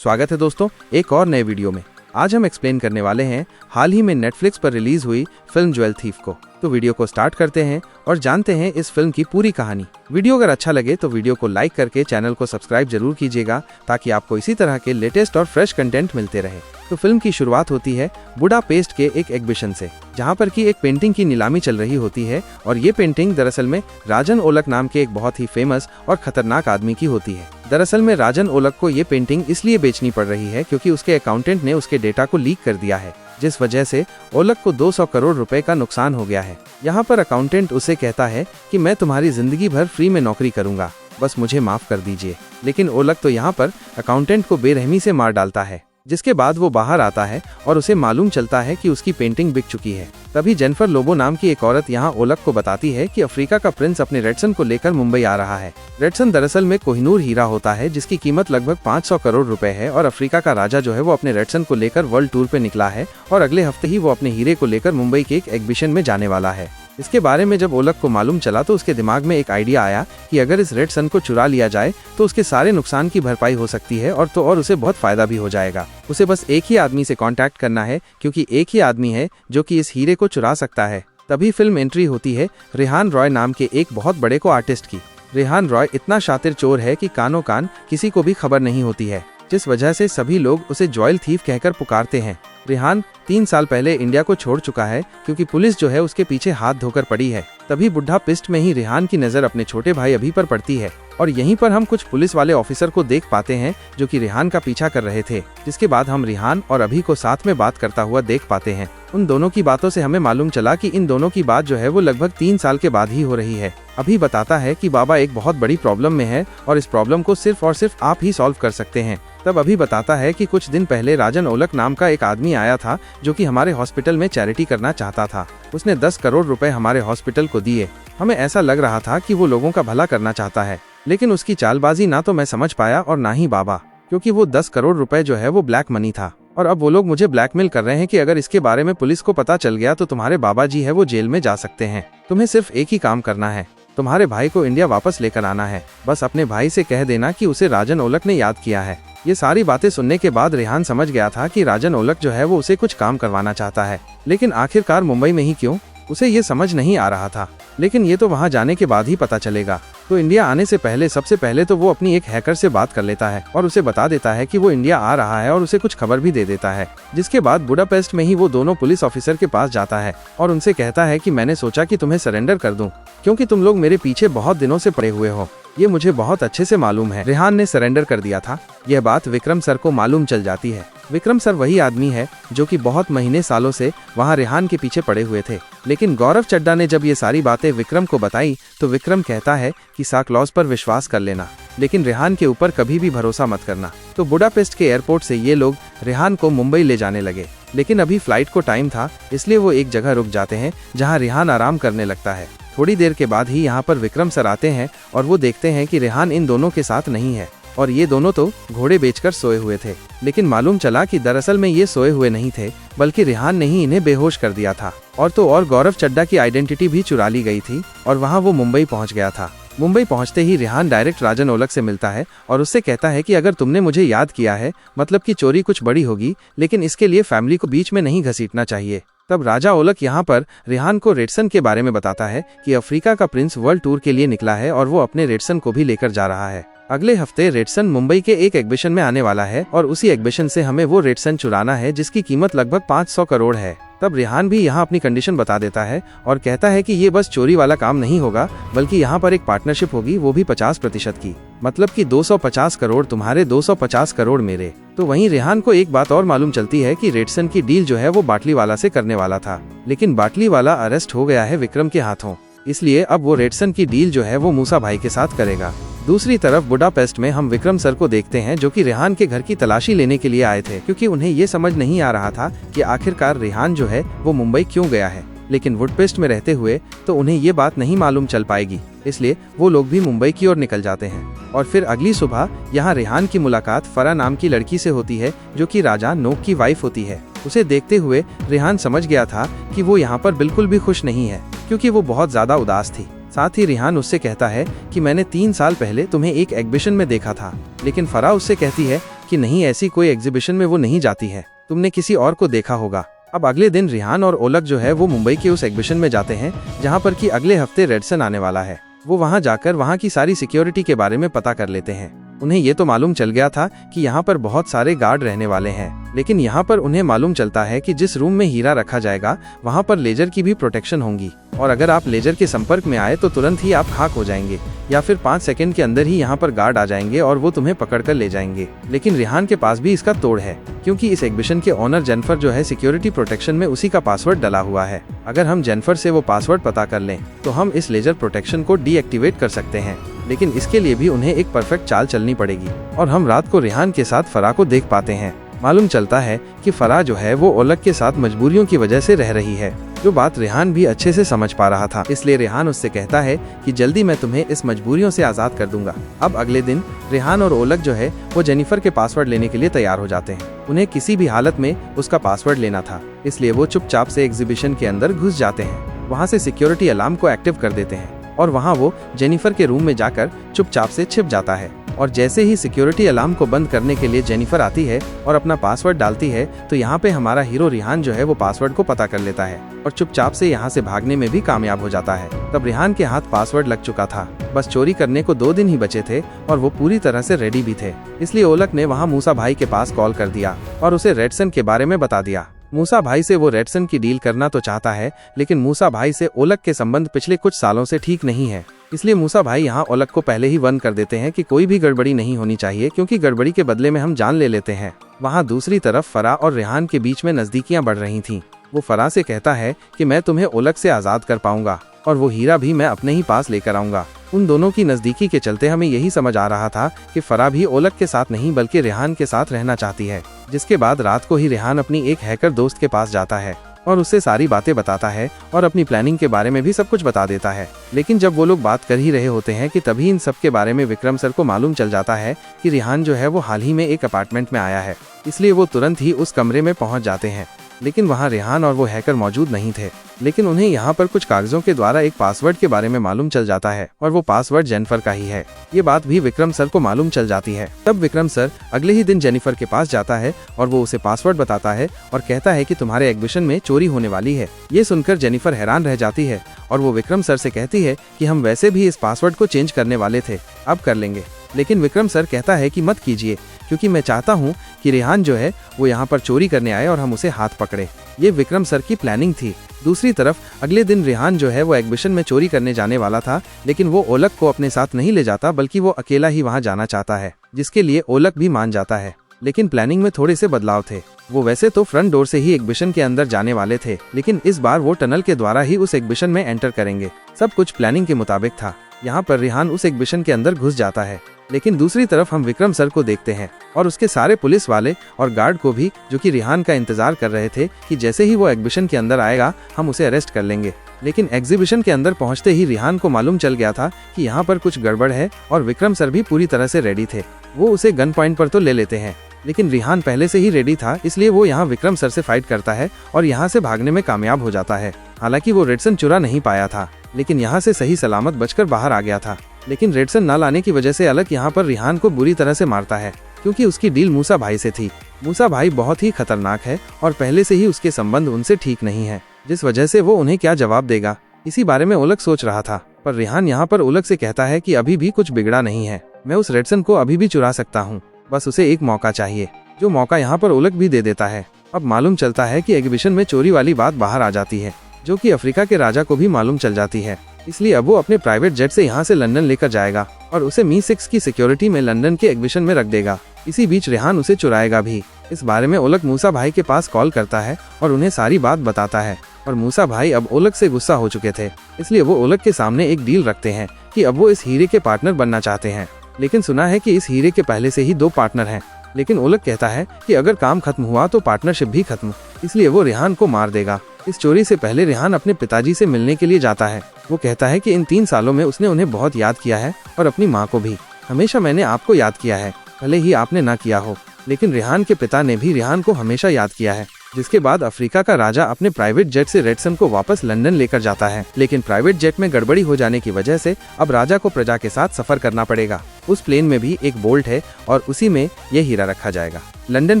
स्वागत है दोस्तों एक और नए वीडियो में। आज हम एक्सप्लेन करने वाले हैं हाल ही में नेटफ्लिक्स पर रिलीज हुई फिल्म ज्वेल थीफ को। तो वीडियो को स्टार्ट करते हैं और जानते हैं इस फिल्म की पूरी कहानी। वीडियो अगर अच्छा लगे तो वीडियो को लाइक करके चैनल को सब्सक्राइब जरूर कीजिएगा ताकि आपको इसी तरह के लेटेस्ट और फ्रेश कंटेंट मिलते रहे। तो फिल्म की शुरुआत होती है बुडापेस्ट के एक एग्जिबिशन से, जहां पर की एक पेंटिंग की नीलामी चल रही होती है और ये पेंटिंग दरअसल में राजन ओलक नाम के एक बहुत ही फेमस और खतरनाक आदमी की होती है। दरअसल में राजन ओलक को ये पेंटिंग इसलिए बेचनी पड़ रही है क्योंकि उसके अकाउंटेंट ने उसके डेटा को लीक कर दिया है, जिस वजह से ओलक को 200 करोड़ रुपए का नुकसान हो गया है। यहाँ पर अकाउंटेंट उसे कहता है कि मैं तुम्हारी जिंदगी भर फ्री में नौकरी करूंगा, बस मुझे माफ कर दीजिए। लेकिन ओलक तो यहाँ पर अकाउंटेंट को बेरहमी से मार डालता है, जिसके बाद वो बाहर आता है और उसे मालूम चलता है कि उसकी पेंटिंग बिक चुकी है। तभी जेनिफर लोबो नाम की एक औरत यहाँ ओलक को बताती है कि अफ्रीका का प्रिंस अपने रेडसन को लेकर मुंबई आ रहा है। रेडसन दरअसल में कोहिनूर हीरा होता है जिसकी कीमत लगभग 500 करोड़ रुपए है और अफ्रीका का राजा जो है वो अपने रेडसन को लेकर वर्ल्ड टूर पे निकला है और अगले हफ्ते ही वो अपने हीरे को लेकर मुंबई के एक एग्जिबिशन में जाने वाला है। इसके बारे में जब ओलक को मालूम चला तो उसके दिमाग में एक आइडिया आया कि अगर इस रेडसन को चुरा लिया जाए तो उसके सारे नुकसान की भरपाई हो सकती है और उसे बहुत फायदा भी हो जाएगा। उसे बस एक ही आदमी से कांटेक्ट करना है क्योंकि एक ही आदमी है जो कि इस हीरे को चुरा सकता है। तभी फिल्म एंट्री होती है रेहान रॉय नाम के एक बहुत बड़े को आर्टिस्ट की। रेहान रॉय इतना शातिर चोर है कि कानों कान किसी को भी खबर नहीं होती है, जिस वजह से सभी लोग उसे ज्वेल थीफ कहकर पुकारते हैं। रेहान 3 साल पहले इंडिया को छोड़ चुका है क्योंकि पुलिस जो है उसके पीछे हाथ धोकर पड़ी है। तभी बुडापेस्ट में ही रेहान की नज़र अपने छोटे भाई अभी पर पड़ती है और यहीं पर हम कुछ पुलिस वाले ऑफिसर को देख पाते हैं जो कि रेहान का पीछा कर रहे थे, जिसके बाद हम रेहान और अभी को साथ में बात करता हुआ देख पाते हैं। उन दोनों की बातों से हमें मालूम चला कि इन दोनों की बात जो है वो लगभग 3 साल के बाद ही हो रही है। अभी बताता है कि बाबा एक बहुत बड़ी प्रॉब्लम में है और इस प्रॉब्लम को सिर्फ और सिर्फ आप ही सॉल्व कर सकते हैं। तब अभी बताता है कि कुछ दिन पहले राजन ओलक नाम का एक आदमी आया था जो कि हमारे हॉस्पिटल में चैरिटी करना चाहता था। उसने 10 करोड़ रुपए हमारे हॉस्पिटल को दिए। हमें ऐसा लग रहा था कि वो लोगों का भला करना चाहता है, लेकिन उसकी चालबाजी ना तो मैं समझ पाया और ना ही बाबा, क्योंकि वो 10 करोड़ रुपए जो है वो ब्लैक मनी था और अब वो लोग मुझे ब्लैकमेल कर रहे हैं कि अगर इसके बारे में पुलिस को पता चल गया तो तुम्हारे बाबा जी है वो जेल में जा सकते हैं। तुम्हें सिर्फ एक ही काम करना है, तुम्हारे भाई को इंडिया वापस लेकर आना है। बस अपने भाई से कह देना कि उसे राजन ओलक ने याद किया है। ये सारी बातें सुनने के बाद रेहान समझ गया था कि राजन ओलक जो है वो उसे कुछ काम करवाना चाहता है, लेकिन आखिरकार मुंबई में ही क्यों, उसे ये समझ नहीं आ रहा था। लेकिन ये तो वहाँ जाने के बाद ही पता चलेगा। तो इंडिया आने से पहले सबसे पहले तो वो अपनी एक हैकर से बात कर लेता है और उसे बता देता है कि वो इंडिया आ रहा है और उसे कुछ खबर भी दे देता है। जिसके बाद बुडापेस्ट में ही वो दोनों पुलिस ऑफिसर के पास जाता है और उनसे कहता है कि मैंने सोचा कि तुम्हें सरेंडर कर दूं क्योंकि तुम लोग मेरे पीछे बहुत दिनों से पड़े हुए हो, ये मुझे बहुत अच्छे से मालूम है। रेहान ने सरेंडर कर दिया था। यह बात विक्रम सर को मालूम चल जाती है। विक्रम सर वही आदमी है जो कि बहुत महीने सालों से वहां रेहान के पीछे पड़े हुए थे। लेकिन गौरव चड्डा ने जब ये सारी बातें विक्रम को बताई तो विक्रम कहता है कि साक्लॉज पर विश्वास कर लेना, लेकिन रेहान के ऊपर कभी भी भरोसा मत करना। तो बुडापेस्ट के एयरपोर्ट से ये लोग रेहान को मुंबई ले जाने लगे, लेकिन अभी फ्लाइट को टाइम था, इसलिए वो एक जगह रुक जाते हैं जहाँ रेहान आराम करने लगता है। थोड़ी देर के बाद ही यहाँ पर विक्रम सर आते हैं और वो देखते हैं कि रेहान इन दोनों के साथ नहीं है और ये दोनों तो घोड़े बेचकर सोए हुए थे। लेकिन मालूम चला कि दरअसल में ये सोए हुए नहीं थे, बल्कि रेहान ने ही इन्हें बेहोश कर दिया था और गौरव चड्डा की आइडेंटिटी भी चुरा ली गई थी और वहाँ वो मुंबई पहुँच गया था। मुंबई पहुँचते ही रेहान डायरेक्ट राजन ओलक से मिलता है और उससे कहता है कि अगर तुमने मुझे याद किया है मतलब कि चोरी कुछ बड़ी होगी, लेकिन इसके लिए फैमिली को बीच में नहीं घसीटना चाहिए। तब राजा ओलक यहाँ पर रेहान को रेडसन के बारे में बताता है कि अफ्रीका का प्रिंस वर्ल्ड टूर के लिए निकला है और वो अपने रेडसन को भी लेकर जा रहा है। अगले हफ्ते रेडसन मुंबई के एक एग्जिबिशन में आने वाला है और उसी एग्जिबिशन से हमें वो रेडसन चुराना है जिसकी कीमत लगभग 500 करोड़ है। तब रेहान भी यहाँ अपनी कंडीशन बता देता है और कहता है कि ये बस चोरी वाला काम नहीं होगा, बल्कि यहाँ पर एक पार्टनरशिप होगी, वो भी 50% की, मतलब कि 250 करोड़ तुम्हारे, 250 करोड़ मेरे। तो वहीं रेहान को एक बात और मालूम चलती है कि रेडसन की डील जो है वो बाटली वाला से करने वाला था, लेकिन बाटली वाला अरेस्ट हो गया है विक्रम के हाथों, इसलिए अब वो रेडसन की डील जो है वो मूसा भाई के साथ करेगा। दूसरी तरफ बुडापेस्ट में हम विक्रम सर को देखते हैं जो कि रेहान के घर की तलाशी लेने के लिए आए थे, क्योंकि उन्हें ये समझ नहीं आ रहा था कि आखिरकार रेहान जो है वो मुंबई क्यों गया है। लेकिन बुडापेस्ट में रहते हुए तो उन्हें ये बात नहीं मालूम चल पाएगी, इसलिए वो लोग भी मुंबई की ओर निकल जाते हैं। और फिर अगली सुबह यहाँ रेहान की मुलाकात फरा नाम की लड़की से होती है जो कि राजा नोक की वाइफ होती है। उसे देखते हुए रेहान समझ गया था कि वो यहाँ पर बिल्कुल भी खुश नहीं है, क्योंकि वो बहुत ज्यादा उदास थी। साथ ही रेहान उससे कहता है कि मैंने 3 साल पहले तुम्हें एक एग्जिबिशन में देखा था, लेकिन फरा उससे कहती है कि नहीं, ऐसी कोई एग्जीबिशन में वो नहीं जाती है, तुमने किसी और को देखा होगा। अब अगले दिन रिहान और ओलग जो है वो मुंबई के उस एग्जीबिशन में जाते हैं जहाँ पर कि अगले हफ्ते रेडसन आने वाला है। वो वहाँ जाकर वहाँ की सारी सिक्योरिटी के बारे में पता कर लेते हैं। उन्हें ये तो मालूम चल गया था कि यहाँ पर बहुत सारे गार्ड रहने वाले हैं, लेकिन यहाँ पर उन्हें मालूम चलता है कि जिस रूम में हीरा रखा जाएगा वहाँ पर लेजर की भी प्रोटेक्शन होंगी, और अगर आप लेजर के संपर्क में आए तो तुरंत ही आप खाक हो जाएंगे, या फिर 5 सेकंड के अंदर ही यहाँ पर गार्ड आ जाएंगे और वो तुम्हें पकड़ कर ले जाएंगे। लेकिन रिहान के पास भी इसका तोड़ है, क्योंकि इस एग्जीबिशन के ओनर जेनिफर जो है सिक्योरिटी प्रोटेक्शन में उसी का पासवर्ड डला हुआ है। अगर हम जेनिफर से वो पासवर्ड पता कर लें तो हम इस लेजर प्रोटेक्शन को डीएक्टिवेट कर सकते हैं, लेकिन इसके लिए भी उन्हें एक परफेक्ट चाल चलनी पड़ेगी। और हम रात को रिहान के साथ फराह को देख पाते हैं। मालूम चलता है कि फराह जो है वो ओलग के साथ मजबूरियों की वजह से रह रही है, जो बात रिहान भी अच्छे से समझ पा रहा था। इसलिए रिहान उससे कहता है कि जल्दी मैं तुम्हें इस मजबूरियों से आजाद कर दूंगा। अब अगले दिन रिहान और ओलग जो है वो जेनिफर के पासवर्ड लेने के लिए तैयार हो जाते हैं। उन्हें किसी भी हालत में उसका पासवर्ड लेना था, इसलिए वो चुपचाप से एग्जीबिशन के अंदर घुस जाते हैं। वहाँ से सिक्योरिटी अलार्म को एक्टिव कर देते हैं और वहाँ वो जेनिफर के रूम में जाकर चुपचाप से छिप जाता है। और जैसे ही सिक्योरिटी अलार्म को बंद करने के लिए जेनिफर आती है और अपना पासवर्ड डालती है तो यहाँ पे हमारा हीरो रिहान जो है वो पासवर्ड को पता कर लेता है और चुपचाप से यहाँ से भागने में भी कामयाब हो जाता है। तब रिहान के हाथ पासवर्ड लग चुका था, बस चोरी करने को 2 दिन ही बचे थे और वो पूरी तरह से रेडी भी थे। इसलिए ओलग ने वहाँ मूसा भाई के पास कॉल कर दिया और उसे रेडसन के बारे में बता दिया। मूसा भाई से वो रेडसन की डील करना तो चाहता है, लेकिन मूसा भाई से ओलग के संबंध पिछले कुछ सालों से ठीक नहीं है। इसलिए मूसा भाई यहाँ ओलग को पहले ही वन कर देते हैं कि कोई भी गड़बड़ी नहीं होनी चाहिए, क्योंकि गड़बड़ी के बदले में हम जान ले लेते हैं। वहाँ दूसरी तरफ फराह और रिहान के बीच में नजदीकियां बढ़ रही थीं। वो फराह से कहता है कि मैं तुम्हें ओलग से आजाद कर पाऊंगा और वो हीरा भी मैं अपने ही पास लेकर आऊंगा। उन दोनों की नजदीकी के चलते हमें यही समझ आ रहा था कि फराह भी ओलग के साथ नहीं बल्कि रिहान के साथ रहना चाहती है। जिसके बाद रात को ही रिहान अपनी एक हैकर दोस्त के पास जाता है और उससे सारी बातें बताता है और अपनी प्लानिंग के बारे में भी सब कुछ बता देता है। लेकिन जब वो लोग बात कर ही रहे होते हैं कि तभी इन सब के बारे में विक्रम सर को मालूम चल जाता है कि रिहान जो है वो हाल ही में एक अपार्टमेंट में आया है। इसलिए वो तुरंत ही उस कमरे में पहुंच जाते हैं, लेकिन वहाँ रिहान और वो हैकर मौजूद नहीं थे। लेकिन उन्हें यहाँ पर कुछ कागजों के द्वारा एक पासवर्ड के बारे में मालूम चल जाता है और वो पासवर्ड जेनिफर का ही है। ये बात भी विक्रम सर को मालूम चल जाती है। तब विक्रम सर अगले ही दिन जेनिफर के पास जाता है और वो उसे पासवर्ड बताता है और कहता है कि तुम्हारे एग्जीबिशन में चोरी होने वाली है। ये सुनकर जेनिफर हैरान रह जाती है और वो विक्रम सर से कहती है कि हम वैसे भी इस पासवर्ड को चेंज करने वाले थे, अब कर लेंगे। लेकिन विक्रम सर कहता है कि मत कीजिए, क्योंकि मैं चाहता हूँ कि रिहान जो है वो यहाँ पर चोरी करने आए और हम उसे हाथ पकड़े। ये विक्रम सर की प्लानिंग थी। दूसरी तरफ अगले दिन रिहान जो है वो एग्जीबिशन में चोरी करने जाने वाला था, लेकिन वो ओलग को अपने साथ नहीं ले जाता बल्कि वो अकेला ही वहाँ जाना चाहता है, जिसके लिए ओलग भी मान जाता है। लेकिन प्लानिंग में थोड़े से बदलाव थे। वो वैसे तो फ्रंट डोर से ही एग्जीबिशन के अंदर जाने वाले थे, लेकिन इस बार वो टनल के द्वारा ही उस एग्जीबिशन में एंटर करेंगे। सब कुछ प्लानिंग के मुताबिक था। यहाँ पर रिहान उस एग्जीबिशन के अंदर घुस जाता है, लेकिन दूसरी तरफ हम विक्रम सर को देखते हैं और उसके सारे पुलिस वाले और गार्ड को भी, जो कि रिहान का इंतजार कर रहे थे कि जैसे ही वो एग्जीबिशन के अंदर आएगा हम उसे अरेस्ट कर लेंगे। लेकिन एग्जीबिशन के अंदर पहुंचते ही रिहान को मालूम चल गया था कि यहाँ पर कुछ गड़बड़ है और विक्रम सर भी पूरी तरह से रेडी थे। वो उसे गन पॉइंट पर तो ले लेते हैं, लेकिन रिहान पहले से ही रेडी था, इसलिए वो यहाँ विक्रम सर से फाइट करता है और यहाँ से भागने में कामयाब हो जाता है। हालांकि वो रेडसन चुरा नहीं पाया था, लेकिन यहाँ से सही सलामत बचकर बाहर आ गया था। लेकिन रेडसन न लाने की वजह से अलग यहाँ पर रिहान को बुरी तरह से मारता है, क्योंकि उसकी डील मूसा भाई से थी। मूसा भाई बहुत ही खतरनाक है और पहले से ही उसके संबंध उनसे ठीक नहीं है, जिस वजह से वो उन्हें क्या जवाब देगा इसी बारे में ओलग सोच रहा था। पर रिहान यहाँ पर ओलग से कहता है कि अभी भी कुछ बिगड़ा नहीं है, मैं उस रेडसन को अभी भी चुरा सकता हूँ, बस उसे एक मौका चाहिए, जो मौका यहाँ पर ओलग भी दे देता है। अब मालूम चलता है कि एग्जीबिशन में चोरी वाली बात बाहर आ जाती है, जो कि अफ्रीका के राजा को भी मालूम चल जाती है। इसलिए अब वो अपने प्राइवेट जेट से यहाँ से लंदन लेकर जाएगा और उसे मी-6 की सिक्योरिटी में लंदन के एग्जीबिशन में रख देगा। इसी बीच रिहान उसे चुराएगा भी। इस बारे में ओलग मूसा भाई के पास कॉल करता है और उन्हें सारी बात बताता है। और मूसा भाई अब ओलग से गुस्सा हो चुके थे, इसलिए वो ओलग के सामने एक डील रखते हैं कि अब वो इस हीरे के पार्टनर बनना चाहते हैं। लेकिन सुना है कि इस हीरे के पहले से ही 2 पार्टनर हैं। लेकिन ओलग कहता है कि अगर काम खत्म हुआ तो पार्टनरशिप भी खत्म, इसलिए वो रिहान को मार देगा। इस चोरी से पहले रिहान अपने पिताजी से मिलने के लिए जाता है। वो कहता है कि इन 3 सालों में उसने उन्हें बहुत याद किया है और अपनी माँ को भी। हमेशा मैंने आपको याद किया है, भले ही आपने ना किया हो, लेकिन रिहान के पिता ने भी रिहान को हमेशा याद किया है। जिसके बाद अफ्रीका का राजा अपने प्राइवेट जेट से रेडसन को वापस लंदन लेकर जाता है, लेकिन प्राइवेट जेट में गड़बड़ी हो जाने की वजह से अब राजा को प्रजा के साथ सफर करना पड़ेगा। उस प्लेन में भी एक बोल्ट है और उसी में ये हीरा रखा जाएगा। लंदन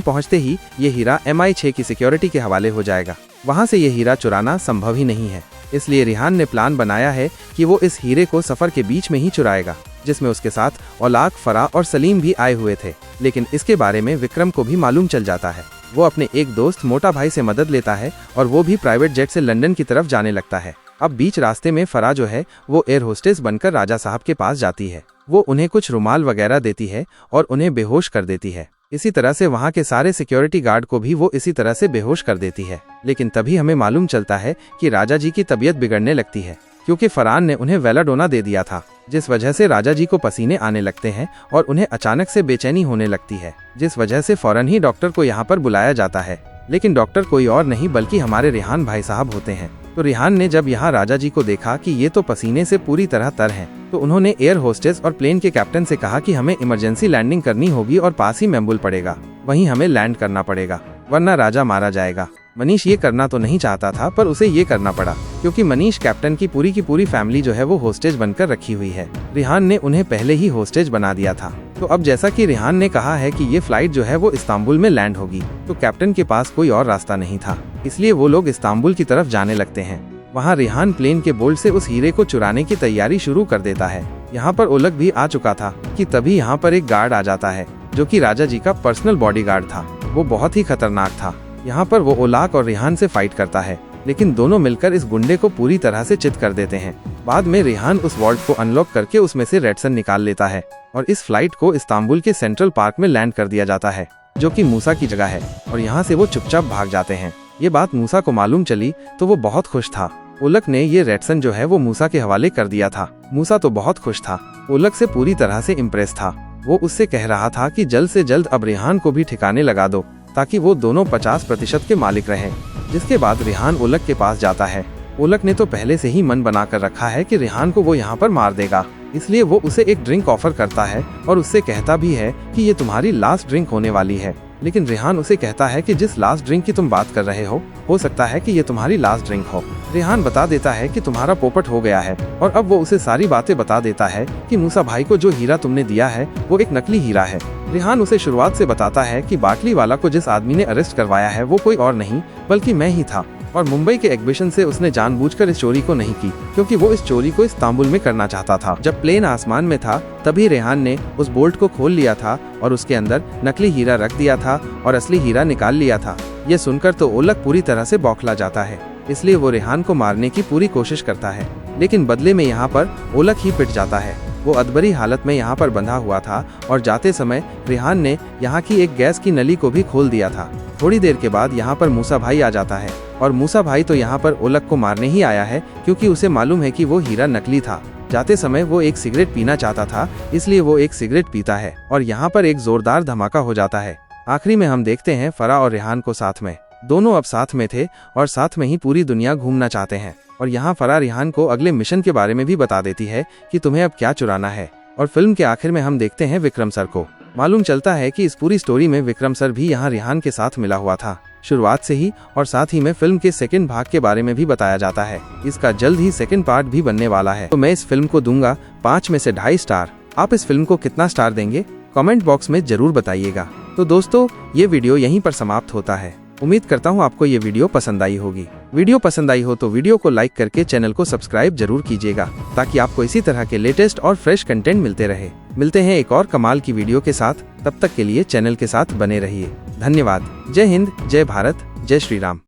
पहुंचते ही ये हीरा MI6 की सिक्योरिटी के हवाले हो जाएगा। वहां से ये हीरा चुराना संभव ही नहीं है, इसलिए रिहान ने प्लान बनाया है कि वो इस हीरे को सफर के बीच में ही चुराएगा, जिसमें उसके साथ औलाक, फरा और सलीम भी आए हुए थे। लेकिन इसके बारे में विक्रम को भी मालूम चल जाता है। वो अपने एक दोस्त मोटा भाई से मदद लेता है और वो भी प्राइवेट जेट से लंदन की तरफ जाने लगता है। अब बीच रास्ते में फरा जो है वो एयर होस्टेस बनकर राजा साहब के पास जाती है। वो उन्हें कुछ रुमाल वगैरह देती है और उन्हें बेहोश कर देती है। इसी तरह से वहाँ के सारे सिक्योरिटी गार्ड को भी वो इसी तरह से बेहोश कर देती है। लेकिन तभी हमें मालूम चलता है कि राजा जी की तबीयत बिगड़ने लगती है, क्योंकि फरहान ने उन्हें वेलाडोना दे दिया था, जिस वजह से राजा जी को पसीने आने लगते हैं और उन्हें अचानक से बेचैनी होने लगती है, जिस वजह से फौरन ही डॉक्टर को यहाँ पर बुलाया जाता है। लेकिन डॉक्टर कोई और नहीं बल्कि हमारे रिहान भाई साहब होते हैं। तो रिहान ने जब यहाँ राजा जी को देखा कि ये तो पसीने से पूरी तरह तर हैं, तो उन्होंने एयर होस्टेस और प्लेन के कैप्टन से कहा कि हमें इमरजेंसी लैंडिंग करनी होगी और पास ही मैम्बुल पड़ेगा, वहीं हमें लैंड करना पड़ेगा, वरना राजा मारा जाएगा। मनीष ये करना तो नहीं चाहता था, पर उसे ये करना पड़ा, क्योंकि मनीष कैप्टन की पूरी फैमिली जो है वो होस्टेज बनकर रखी हुई है। रिहान ने उन्हें पहले ही होस्टेज बना दिया था। तो अब जैसा कि रिहान ने कहा है कि ये फ्लाइट जो है वो इस्तांबुल में लैंड होगी, तो कैप्टन के पास कोई और रास्ता नहीं था, इसलिए वो लोग इस्तांबुल की तरफ जाने लगते हैं। वहाँ रिहान प्लेन के बोल्ट से उस हीरे को चुराने की तैयारी शुरू कर देता है। यहाँ पर ओलग भी आ चुका था कि तभी यहाँ पर एक गार्ड आ जाता है, जो कि राजा जी का पर्सनल बॉडीगार्ड था। वो बहुत ही खतरनाक था। यहाँ पर वो ओलाक और रिहान से फाइट करता है, लेकिन दोनों मिलकर इस गुंडे को पूरी तरह से चित कर देते हैं। बाद में रिहान उस वॉल्ट को अनलॉक करके उसमें से रेडसन निकाल लेता है और इस फ्लाइट को इस्तांबुल के सेंट्रल पार्क में लैंड कर दिया जाता है, जो कि मूसा की जगह है, और यहाँ से वो चुपचाप भाग जाते हैं। ये बात मूसा को मालूम चली तो वो बहुत खुश था। ओलक ने ये रेडसन जो है वो मूसा के हवाले कर दिया था। मूसा तो बहुत खुश था, ओलक से पूरी तरह से इम्प्रेस था। वो उससे कह रहा था कि जल्द से जल्द अब रिहान को भी ठिकाने लगा दो, ताकि वो दोनों 50% के मालिक रहें। जिसके बाद रिहान ओलक के पास जाता है। ओलक ने तो पहले से ही मन बना कर रखा है कि रिहान को वो यहाँ पर मार देगा, इसलिए वो उसे एक ड्रिंक ऑफर करता है और उससे कहता भी है कि ये तुम्हारी लास्ट ड्रिंक होने वाली है। लेकिन रिहान उसे कहता है कि जिस लास्ट ड्रिंक की तुम बात कर रहे हो सकता है कि ये तुम्हारी लास्ट ड्रिंक हो। रिहान बता देता है कि तुम्हारा पोपट हो गया है, और अब वो उसे सारी बातें बता देता है कि मूसा भाई को जो हीरा तुमने दिया है वो एक नकली हीरा है। रिहान उसे शुरुआत से बताता है कि बाटली वाला को जिस आदमी ने अरेस्ट करवाया है वो कोई और नहीं बल्कि मैं ही था, और मुंबई के एग्जीबिशन से उसने जानबूझकर इस चोरी को नहीं की, क्योंकि वो इस चोरी को इस्तांबुल में करना चाहता था। जब प्लेन आसमान में था तभी रिहान ने उस बोल्ट को खोल लिया था और उसके अंदर नकली हीरा रख दिया था और असली हीरा निकाल लिया था। ये सुनकर तो ओलक पूरी तरह से बौखला जाता है, इसलिए वो रिहान को मारने की पूरी कोशिश करता है, लेकिन बदले में यहाँ पर ओलक ही पिट जाता है। वो अधबरी हालत में यहाँ पर बंधा हुआ था और जाते समय रिहान ने यहाँ की एक गैस की नली को भी खोल दिया था। थोड़ी देर के बाद यहाँ पर मूसा भाई आ जाता है, और मूसा भाई तो यहाँ पर ओलक को मारने ही आया है, क्योंकि उसे मालूम है कि वो हीरा नकली था। जाते समय वो एक सिगरेट पीना चाहता था, इसलिए वो एक सिगरेट पीता है और यहाँ पर एक जोरदार धमाका हो जाता है। आखिरी में हम देखते हैं फरा और रिहान को साथ में। दोनों अब साथ में थे और साथ में ही पूरी दुनिया घूमना चाहते हैं। और यहाँ फरा रिहान को अगले मिशन के बारे में भी बता देती है कि तुम्हें अब क्या चुराना है। और फिल्म के आखिर में हम देखते हैं विक्रम सर को। मालूम चलता है कि इस पूरी स्टोरी में विक्रम सर भी यहाँ रिहान के साथ मिला हुआ था शुरुआत से ही, और साथ ही में फिल्म के सेकंड भाग के बारे में भी बताया जाता है। इसका जल्द ही सेकंड पार्ट भी बनने वाला है। तो मैं इस फिल्म को दूंगा 5 में से 2.5 स्टार। आप इस फिल्म को कितना स्टार देंगे कमेंट बॉक्स में जरूर बताइएगा। तो दोस्तों, ये वीडियो यहीं पर समाप्त होता है। उम्मीद करता हूँ आपको ये वीडियो पसंद आई होगी। वीडियो पसंद आई हो तो वीडियो को लाइक करके चैनल को सब्सक्राइब जरूर कीजिएगा, ताकि आपको इसी तरह के लेटेस्ट और फ्रेश कंटेंट मिलते रहे। मिलते हैं एक और कमाल की वीडियो के साथ, तब तक के लिए चैनल के साथ बने रहिए। धन्यवाद। जय हिंद, जय भारत, जय श्री राम।